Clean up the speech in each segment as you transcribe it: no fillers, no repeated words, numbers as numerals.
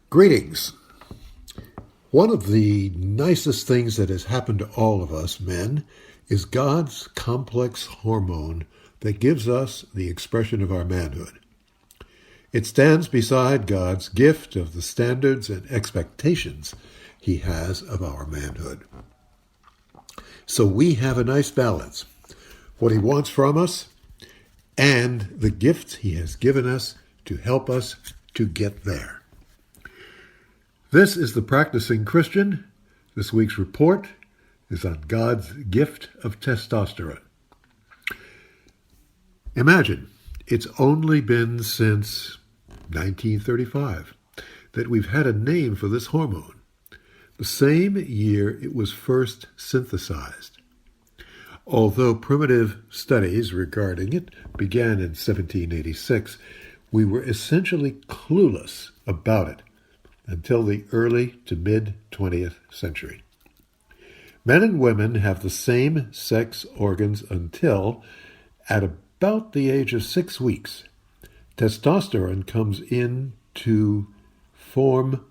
Greetings. One of the nicest things that has happened to all of us men is God's complex hormone that gives us the expression of our manhood. It stands beside God's gift of the standards and expectations he has of our manhood. So we have a nice balance. What he wants from us and the gifts he has given us to help us to get there. This is the Practicing Christian. This week's report is on God's gift of testosterone. Imagine, it's only been since 1935 that we've had a name for this hormone, the same year it was first synthesized. Although primitive studies regarding it began in 1786, we were essentially clueless about it until the early to mid-20th century. Men and women have the same sex organs until, at about the age of 6 weeks, testosterone comes in to form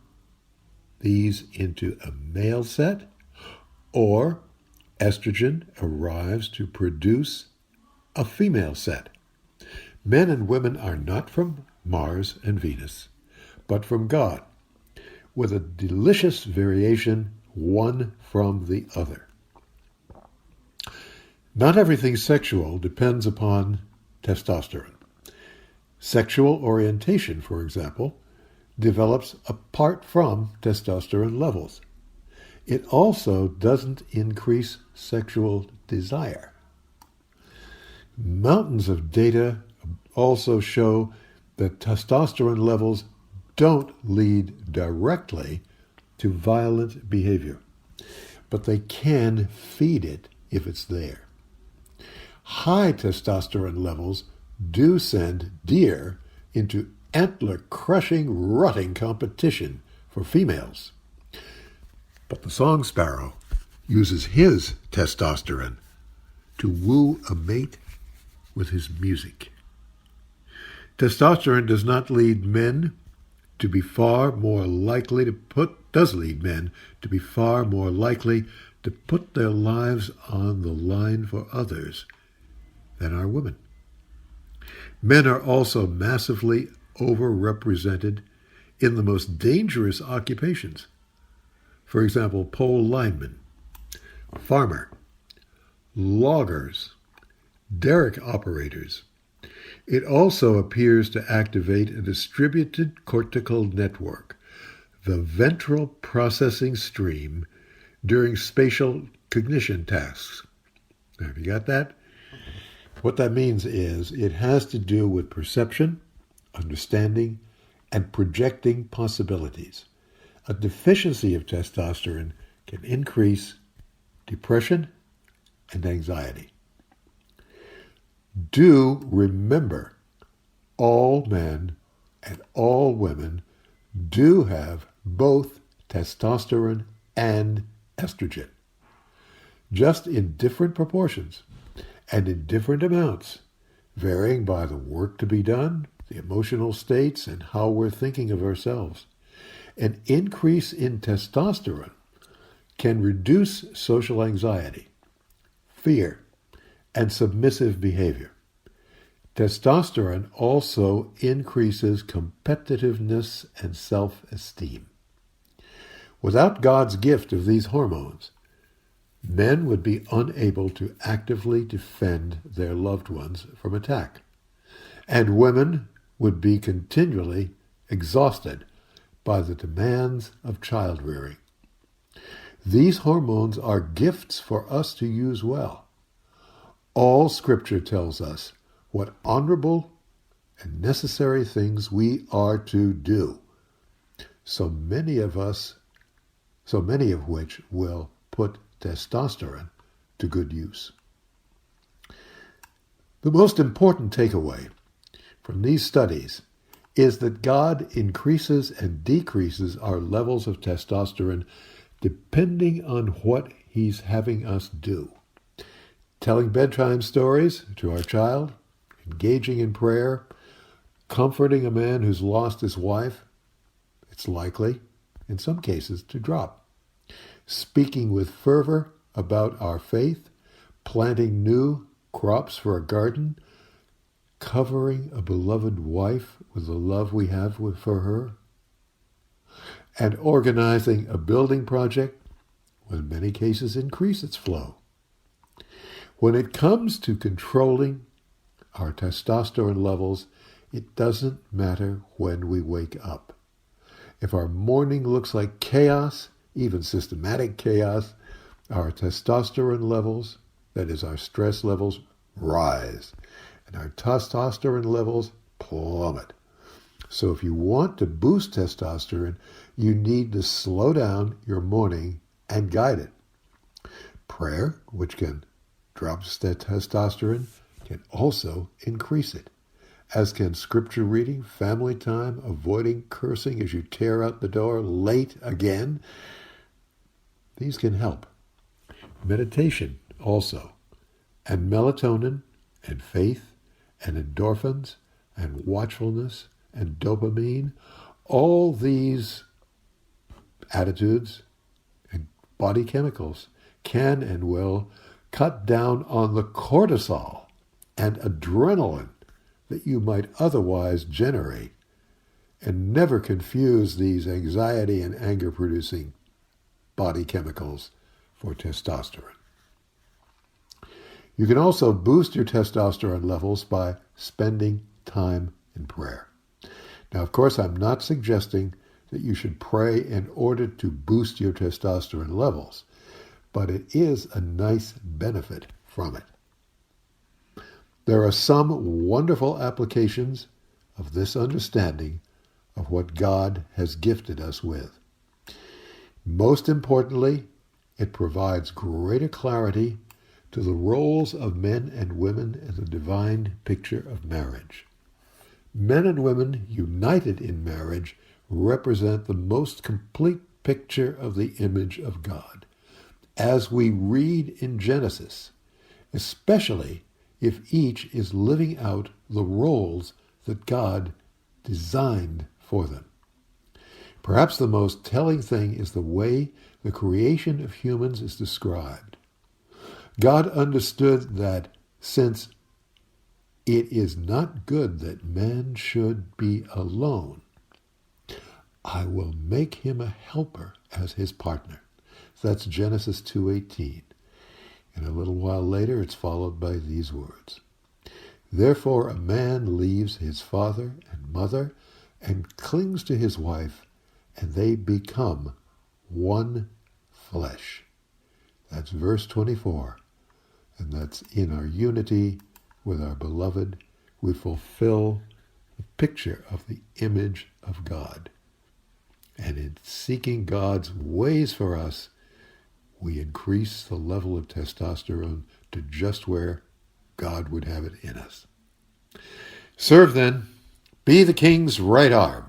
these into a male set, or estrogen arrives to produce a female set. Men and women are not from Mars and Venus, but from God, with a delicious variation one from the other. Not everything sexual depends upon testosterone. Sexual orientation, for example, develops apart from testosterone levels. It also doesn't increase sexual desire. Mountains of data also show that testosterone levels don't lead directly to violent behavior, but they can feed it if it's there. High testosterone levels do send deer into antler-crushing rutting competition for females. But the song sparrow uses his testosterone to woo a mate with his music. Testosterone does not lead men to be far more likely to put their lives on the line for others than are women. Men are also massively overrepresented in the most dangerous occupations. For example, pole linemen, farmer, loggers, derrick operators. It also appears to activate a distributed cortical network, the ventral processing stream, during spatial cognition tasks. Have you got that? What that means is it has to do with perception, understanding, and projecting possibilities. A deficiency of testosterone can increase depression and anxiety. Do remember, all men and all women do have both testosterone and estrogen, just in different proportions and in different amounts, varying by the work to be done, the emotional states, and how we're thinking of ourselves. An increase in testosterone can reduce social anxiety, fear, and submissive behavior. Testosterone also increases competitiveness and self-esteem. Without God's gift of these hormones, men would be unable to actively defend their loved ones from attack, and women would be continually exhausted by the demands of child-rearing. These hormones are gifts for us to use well. All Scripture tells us what honorable and necessary things we are to do, so many of which will put testosterone to good use. The most important takeaway from these studies is that God increases and decreases our levels of testosterone depending on what he's having us do. Telling bedtime stories to our child, engaging in prayer, comforting a man who's lost his wife, It's likely, in some cases, to drop. Speaking with fervor about our faith, planting new crops for a garden, covering a beloved wife with the love we have for her, and organizing a building project will in many cases increase its flow. When it comes to controlling our testosterone levels, it doesn't matter when we wake up. If our morning looks like chaos, even systematic chaos, our testosterone levels, that is our stress levels, rise. And our testosterone levels plummet. So if you want to boost testosterone, you need to slow down your morning and guide it. Prayer, which can drop testosterone, can also increase it, as can scripture reading, family time, avoiding cursing as you tear out the door late again. These can help. Meditation also, and melatonin, and faith, and endorphins, and watchfulness, and dopamine, all these attitudes and body chemicals can and will cut down on the cortisol and adrenaline that you might otherwise generate, and never confuse these anxiety and anger-producing body chemicals for testosterone. You can also boost your testosterone levels by spending time in prayer. Now, of course, I'm not suggesting that you should pray in order to boost your testosterone levels, but it is a nice benefit from it. There are some wonderful applications of this understanding of what God has gifted us with. Most importantly, it provides greater clarity to the roles of men and women in the divine picture of marriage. Men and women united in marriage represent the most complete picture of the image of God, as we read in Genesis, especially if each is living out the roles that God designed for them. Perhaps the most telling thing is the way the creation of humans is described. God understood that since it is not good that man should be alone, I will make him a helper as his partner. That's Genesis 2:18. And a little while later, it's followed by these words. Therefore, a man leaves his father and mother and clings to his wife, and they become one flesh. That's verse 24. And that's in our unity with our beloved, we fulfill the picture of the image of God. And in seeking God's ways for us, we increase the level of testosterone to just where God would have it in us. Serve then, be the king's right arm.